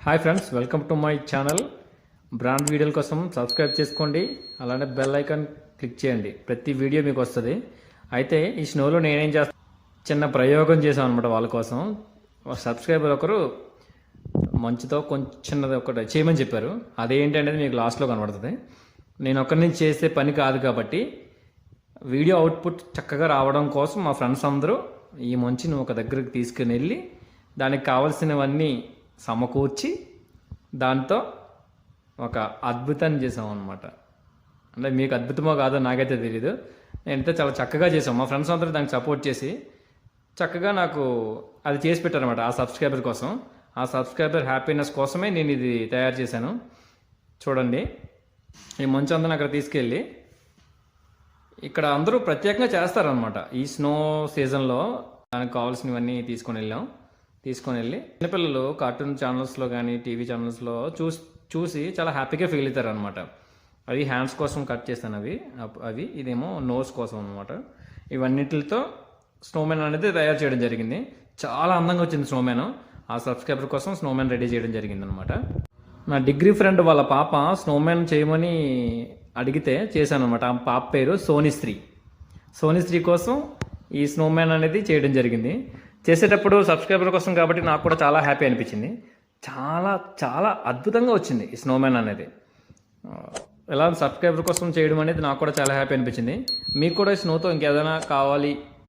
Hi friends, welcome to my channel. Brand వీడియోల కోసం subscribe చేసుకోండి, అలానే బెల్ ఐకాన్ క్లిక్ చేయండి. ప్రతి వీడియో మీకు వస్తుంది. అయితే ఈ స్నోలో నేనేం చేస్తాను, చిన్న ప్రయోగం చేశాను అనమాట. వాళ్ళ కోసం సబ్స్క్రైబర్ ఒకరు మంచుతో కొంచెం చిన్నది ఒకటి చేయమని చెప్పారు. అదేంటి అనేది మీకు లాస్ట్లో కనబడుతుంది. నేను ఒక్కరి నుంచి చేసే పని కాదు కాబట్టి వీడియో అవుట్పుట్ చక్కగా రావడం కోసం మా ఫ్రెండ్స్ అందరూ ఈ మంచుని ఒక దగ్గరికి తీసుకుని వెళ్ళి దానికి కావలసినవన్నీ సమకూర్చి దాంతో ఒక అద్భుతాన్ని చేసాం అనమాట. అంటే మీకు అద్భుతమో కాదో నాకైతే తెలీదు. నేనైతే చాలా చక్కగా చేసాం. మా ఫ్రెండ్స్ అందరూ దానికి సపోర్ట్ చేసి చక్కగా నాకు అది చేసి పెట్టారనమాట. ఆ సబ్స్క్రైబర్ కోసం, ఆ సబ్స్క్రైబర్ హ్యాపీనెస్ కోసమే నేను ఇది తయారు చేశాను. చూడండి, ఈ మంచు అంతా అక్కడ తీసుకెళ్ళి ఇక్కడ అందరూ ప్రత్యేకంగా చేస్తారనమాట. ఈ స్నో సీజన్లో దానికి కావాల్సినవన్నీ తీసుకొని వెళ్ళి చిన్నపిల్లలు కార్టూన్ ఛానల్స్లో కానీ టీవీ ఛానల్స్లో చూసి చాలా హ్యాపీగా ఫీల్ అవుతారు అనమాట. అవి హ్యాండ్స్ కోసం కట్ చేస్తాను, అవి ఇదేమో నోస్ కోసం అనమాట. ఇవన్నిటితో స్నోమ్యాన్ అనేది తయారు చేయడం జరిగింది. చాలా అందంగా వచ్చింది స్నోమ్యాన్. ఆ సబ్స్క్రైబర్ కోసం స్నోమ్యాన్ రెడీ చేయడం జరిగింది అనమాట. నా డిగ్రీ ఫ్రెండ్ వాళ్ళ పాప స్నోమ్యాన్ చేయమని అడిగితే చేశాను అనమాట. ఆ పాప పేరు సోనిశ్రీ కోసం ఈ స్నోమ్యాన్ అనేది చేయడం జరిగింది. చేసేటప్పుడు సబ్స్క్రైబర్ కోసం కాబట్టి నాకు కూడా చాలా హ్యాపీ అనిపించింది. చాలా చాలా అద్భుతంగా వచ్చింది ఈ స్నోమ్యాన్ అనేది. ఎలా సబ్స్క్రైబర్ కోసం చేయడం అనేది నాకు కూడా చాలా హ్యాపీ అనిపించింది. మీకు కూడా స్నోతో ఇంకేదైనా కావాలి